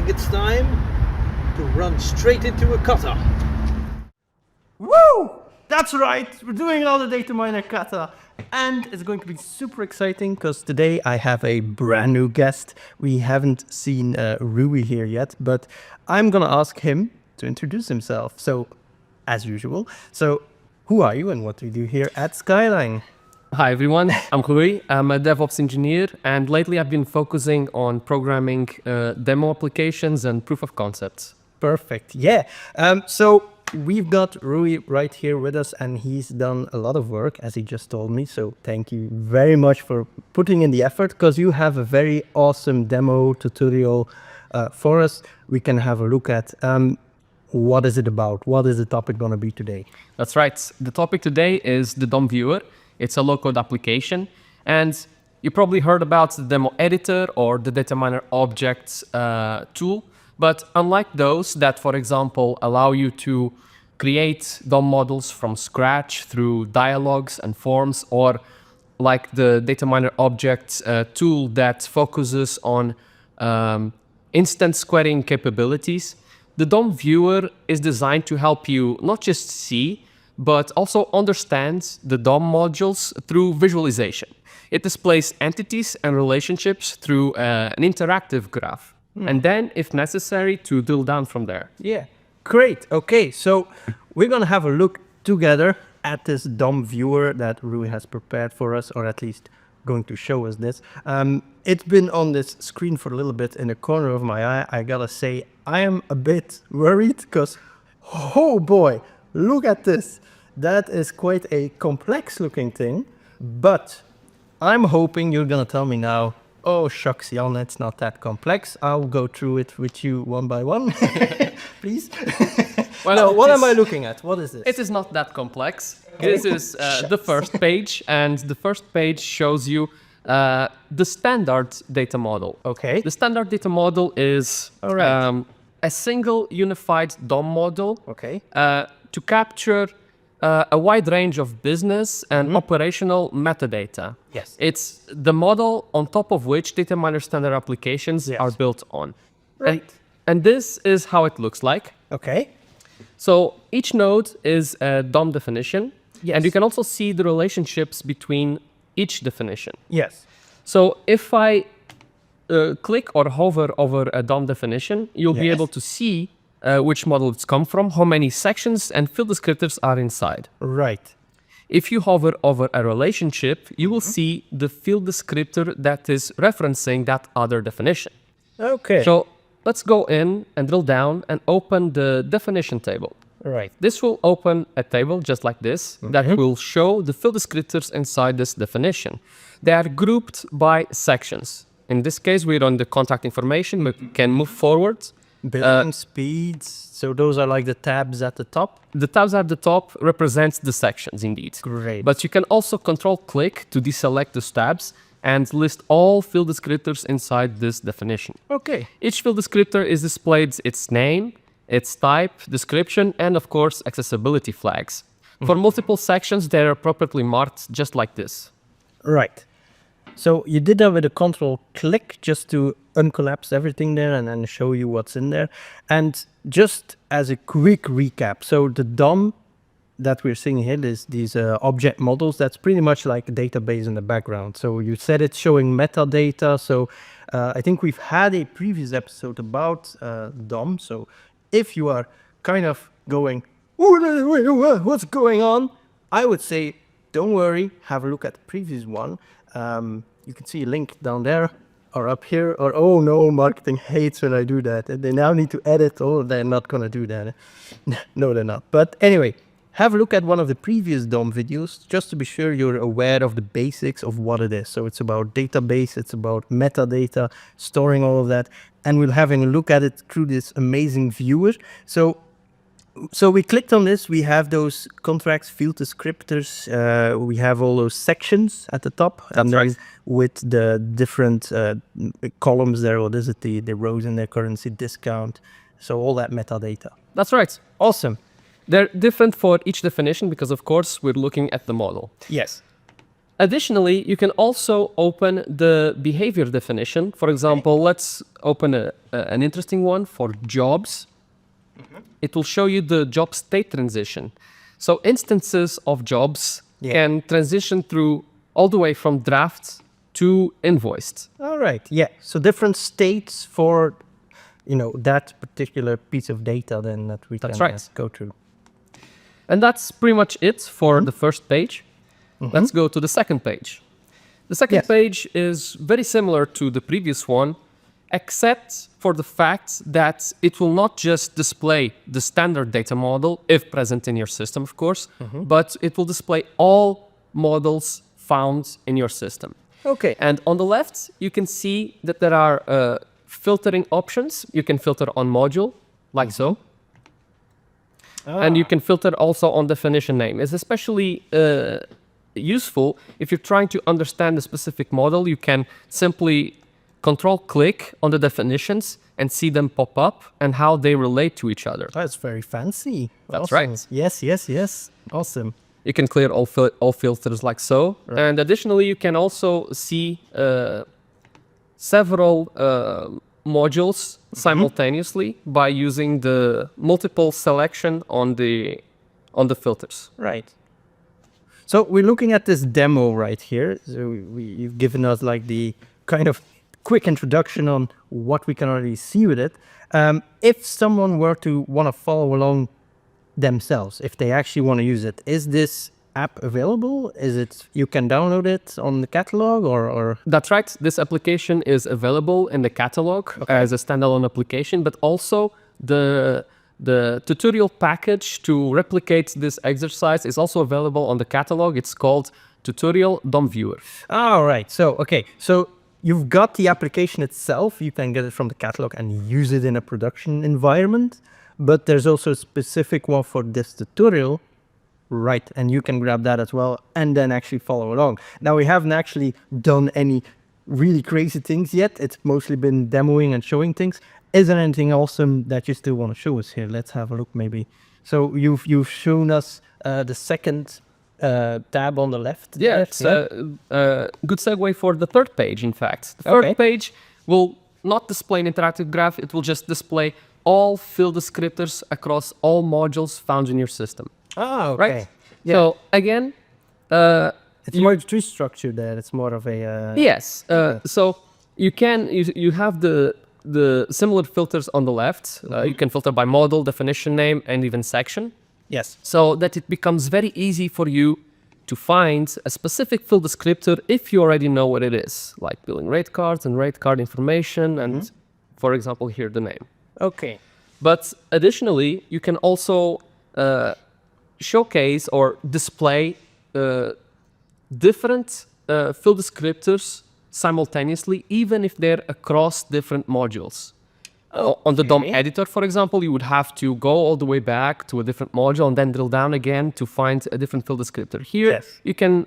think it's time to run straight into a kata. Woo! That's right, we're doing another DataMiner kata. And it's going to be super exciting because today I have a brand new guest. We haven't seen Rui here yet, but I'm gonna ask him to introduce himself. So, as usual. So, who are you and what do you do here at Skyline? Hi everyone, I'm Rui. I'm a DevOps engineer, and lately I've been focusing on programming demo applications and proof of concepts. Perfect, yeah. So we've got Rui right here with us, and he's done a lot of work, as he just told me. So thank you very much for putting in the effort, because you have a very awesome demo tutorial for us. We can have a look at. What is it about? What is the topic going to be today? That's right. The topic today is the DOM viewer. It's a low-code application, and you probably heard about the demo editor or the DataMiner Object tool. But unlike those that, for example, allow you to create DOM models from scratch through dialogues and forms, or like the DataMiner Object tool that focuses on instant squaring capabilities, the DOM viewer is designed to help you not just see, but also understand the DOM modules through visualization. It displays entities and relationships through an interactive graph. And then, if necessary, to drill down from there. Yeah, great. Okay, so we're going to have a look together at this DOM viewer that Rui has prepared for us, or at least going to show us this. It's been on this screen for a little bit in the corner of my eye. I gotta say, I am a bit worried because, oh boy, look at this. That is quite a complex looking thing, but I'm hoping you're gonna tell me now, oh shucks, Jan, it's not that complex. I'll go through it with you one by one, please. Well, no, what am I looking at? What is this? It is not that complex. This is the first page, and the first page shows you the standard data model. Okay. The standard data model is a single unified DOM model to capture a wide range of business and operational metadata. Yes. It's the model on top of which DataMiner standard applications are built on. Right. And this is how it looks like. Okay. So each node is a DOM definition, and you can also see the relationships between each definition. Yes. So if I click or hover over a DOM definition, you'll be able to see which model it's come from, how many sections and field descriptors are inside. Right. If you hover over a relationship, you will see the field descriptor that is referencing that other definition. Okay. So let's go in and drill down and open the definition table. Right. This will open a table just like this that will show the field descriptors inside this definition. They are grouped by sections. In this case, we're on the contact information, but we can move forward. Building speeds, so those are like the tabs at the top? The tabs at the top represent the sections indeed. Great. But you can also control-click to deselect the tabs and list all field descriptors inside this definition. Okay. Each field descriptor is displayed its name, its type, description, and of course, accessibility flags. For multiple sections, they're appropriately marked just like this. Right. So you did that with a control-click just to uncollapse everything there and then show you what's in there. And just as a quick recap, so the DOM that we're seeing here is these object models. That's pretty much like a database in the background. So you said it's showing metadata. So I think we've had a previous episode about DOM. So if you are kind of going, what's going on? I would say, don't worry, have a look at the previous one. You can see a link down there or up here, or oh no, marketing hates when I do that. And they now need to edit. Oh, they're not going to do that. No, they're not. But anyway, have a look at one of the previous DOM videos just to be sure you're aware of the basics of what it is. So it's about database, it's about metadata, storing all of that. And we'll have a look at it through this amazing viewer. So we clicked on this, we have those contracts, field descriptors, we have all those sections at the top. That's right. With the different columns there, what is it, the rows in their currency, discount, so all that metadata. That's right. Awesome. They're different for each definition because, of course, we're looking at the model. Yes. Additionally, you can also open the behavior definition. For example, let's open an interesting one for jobs. It will show you the job state transition. So instances of jobs can transition through all the way from draft to invoiced. All right. Yeah. So different states for, that particular piece of data then that we can go through. And that's pretty much it for the first page. Let's go to the second page. The second page is very similar to the previous one, except for the fact that it will not just display the standard data model, if present in your system, of course, but it will display all models found in your system. Okay. And on the left, you can see that there are filtering options. You can filter on module, like so. And you can filter also on definition name. It's especially useful if you're trying to understand a specific model. You can simply control-click on the definitions and see them pop up and how they relate to each other. That's very fancy. That's awesome. right. Yes. Awesome. You can clear all filters like so. Right. And additionally, you can also see several modules simultaneously by using the multiple selection on the filters. Right. So we're looking at this demo right here. So you've given us like the kind of quick introduction on what we can already see with it. If someone were to want to follow along themselves, if they actually want to use it, is this app available? Is it, you can download it on the catalog or? That's right. This application is available in the catalog as a standalone application, but also the tutorial package to replicate this exercise is also available on the catalog. It's called Tutorial DOM Viewer. All right. So, okay. So you've got the application itself. You can get it from the catalog and use it in a production environment. But there's also a specific one for this tutorial, right? And you can grab that as well and then actually follow along. Now, we haven't actually done any really crazy things yet. It's mostly been demoing and showing things. Is there anything awesome that you still want to show us here? Let's have a look maybe. So you've shown us the second tab on the left. Yeah, it's a good segue for the third page, in fact. The third page will not display an interactive graph. It will just display all field descriptors across all modules found in your system. Oh, okay. Right? Yeah. So again, it's more tree structure there. It's more of a yes. So you have the similar filters on the left. You can filter by model, definition name, and even section. Yes. So that it becomes very easy for you to find a specific field descriptor if you already know what it is, like billing rate cards and rate card information, and for example here the name. Okay. But additionally, you can also showcase or display different field descriptors simultaneously, even if they're across different modules. On the DOM editor, for example, you would have to go all the way back to a different module and then drill down again to find a different field descriptor. Here, you can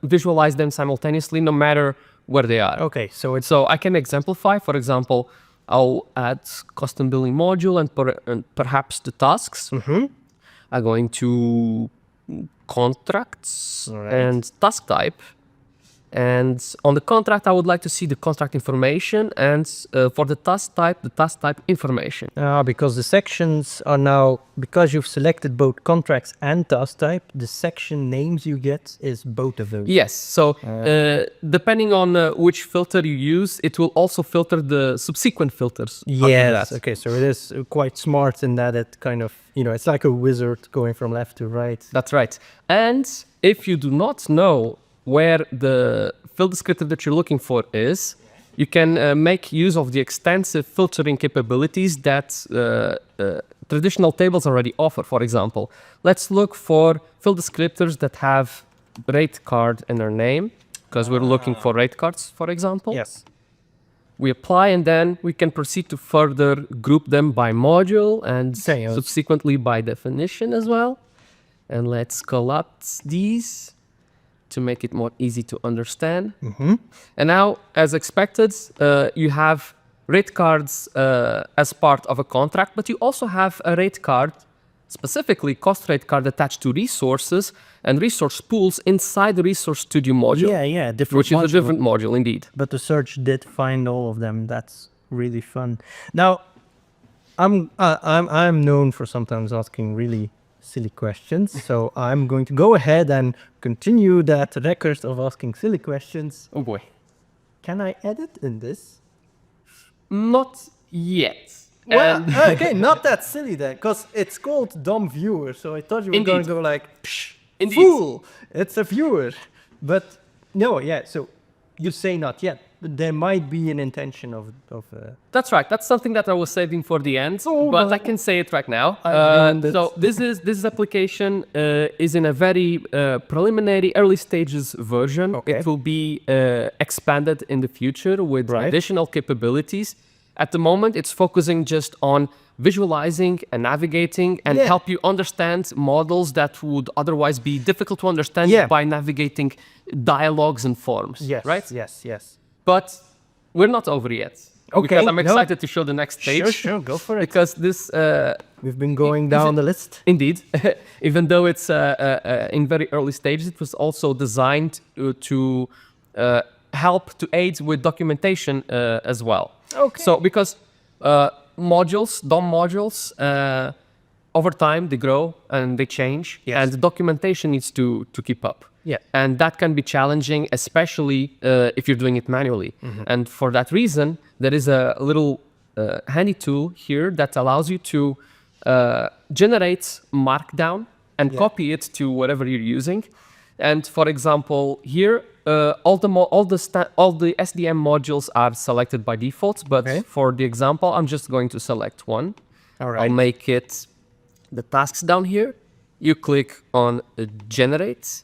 visualize them simultaneously, no matter where they are. Okay, so I can exemplify. For example, I'll add custom billing module and perhaps the tasks. I'm going to contracts and task type. And on the contract, I would like to see the contract information, and for the task type information. Because the sections are now, because you've selected both contracts and task type, the section names you get is both of those. Yes, so depending on which filter you use, it will also filter the subsequent filters. Yes, okay, so it is quite smart in that it kind of, it's like a wizard going from left to right. That's right. And if you do not know where the field descriptor that you're looking for is, you can make use of the extensive filtering capabilities that traditional tables already offer. For example, let's look for field descriptors that have rate card in their name, because we're looking for rate cards, for example. Yes. We apply, and then we can proceed to further group them by module and subsequently by definition as well. And let's collapse these to make it more easy to understand. And now, as expected, you have rate cards as part of a contract, but you also have a rate card specifically cost rate card attached to resources and resource pools inside the Resource Studio module. Yeah, different Which is a module. different module indeed. But the search did find all of them. That's really fun. Now, I'm known for sometimes asking really silly questions, so I'm going to go ahead and continue that record of asking silly questions. Oh boy. Can I edit in this? Not yet. Well, And- okay, not that silly then, because it's called DOM viewer, so I thought you were going to Indeed. go like, psh, Indeed. fool, it's a viewer. But no, yeah, so you say not yet, but there might be an intention of That's right. That's something that I was saving for the end, Oh, but no. I can say it right now. I ruined it. So this application is in a very preliminary, early stages version. Okay. It will be expanded in the future with Right. additional capabilities. At the moment, it's focusing just on visualizing and navigating and Yeah. help you understand models that would otherwise be difficult to understand Yeah. by navigating dialogues and forms. yes, Right? yes. But we're not over yet. Okay, Because I'm no. excited to show the next stage. Sure, go for it. Because this, We've been going down the list. indeed, even though it's in very early stages, it was also designed to help to aid with documentation as well. Okay. So because modules, DOM modules, over time they grow and they change, Yes. and the documentation needs to keep up. Yeah. And that can be challenging, especially if you're doing it manually. And for that reason, there is a little handy tool here that allows you to generate Markdown and Yeah. copy it to whatever you're using. And for example, here, all the SDM modules are selected by default, but Okay. for the example, I'm just going to select one. All I'll make it the tasks down here. You click on generate,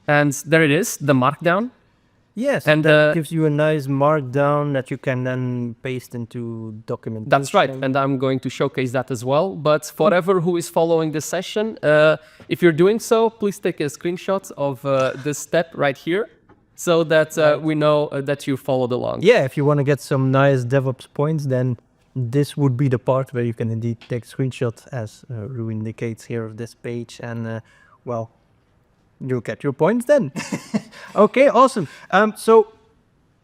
and there it is, the Markdown. Yes, And, that gives you a nice markdown that you can then paste into documentation. That's right, and I'm going to showcase that as well. But forever who is following this session, if you're doing so, please take a screenshot of this step right here, so that we know that you followed along. Yeah, if you want to get some nice DevOps points, then this would be the part where you can indeed take screenshots, as Rui indicates here of this page, and well, you'll get your points then. Okay, awesome. So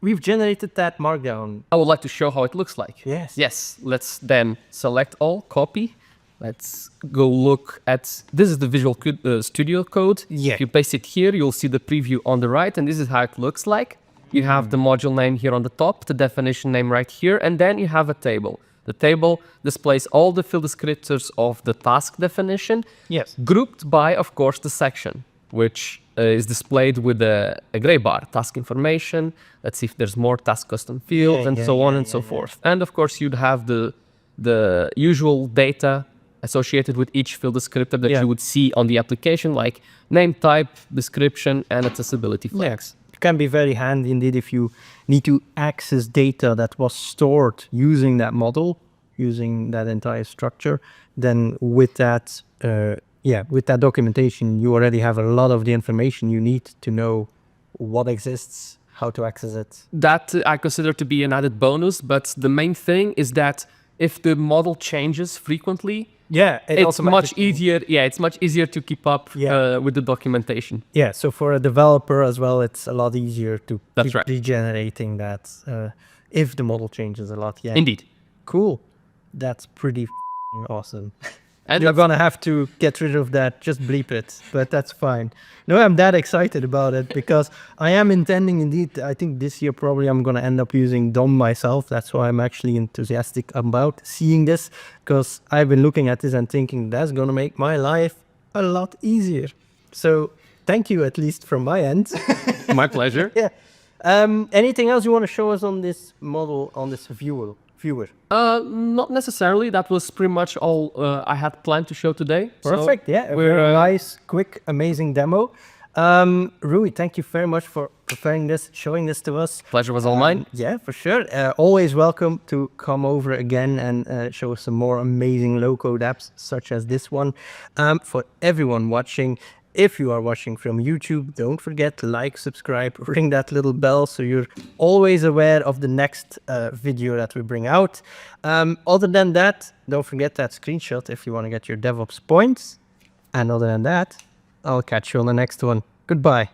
we've generated that markdown. I would like to show how it looks like. Yes. Yes, let's then select all, copy. Let's go look at, this is the Visual Studio code. Yeah. If you paste it here, you'll see the preview on the right, and this is how it looks like. You have the module name here on the top, the definition name right here, and then you have a table. The table displays all the field descriptors of the task definition, Yes. grouped by, of course, the section, which is displayed with a gray bar, task information. Let's see if there's more task custom fields, and so on and so forth. And of course, you'd have the usual data associated with each field descriptor that you would see on the application, like name type, description, and accessibility flags. It can be very handy indeed if you need to access data that was stored using that model, using that entire structure. Then with that, with that documentation, you already have a lot of the information you need to know what exists, how to access it. That I consider to be an added bonus, but the main thing is that if the model changes frequently, it's much easier. Yeah, it's much easier to keep up with the documentation. Yeah, so for a developer as well, it's a lot easier to That's keep right. regenerating that if the model changes a lot. Yeah, Indeed. cool. That's pretty awesome. And You're gonna have to get rid of that, just bleep it, but that's fine. No, I'm that excited about it because I am intending indeed, I think this year probably I'm gonna end up using DOM myself. That's why I'm actually enthusiastic about seeing this, because I've been looking at this and thinking that's gonna make my life a lot easier. So thank you, at least from my end. my pleasure. Yeah. Anything else you want to show us on this model, on this viewer? Not necessarily. That was pretty much all I had planned to show today. Perfect. So Yeah. we're A nice, quick, amazing demo. Rui, thank you very much for preparing this, showing this to us. pleasure was all mine. Yeah, for sure. Always welcome to come over again and show us some more amazing low-code apps such as this one. For everyone watching, If you are watching from YouTube, don't forget to like, subscribe, ring that little bell so you're always aware of the next video that we bring out. Other than that, don't forget that screenshot if you want to get your DevOps points. And other than that, I'll catch you on the next one. Goodbye.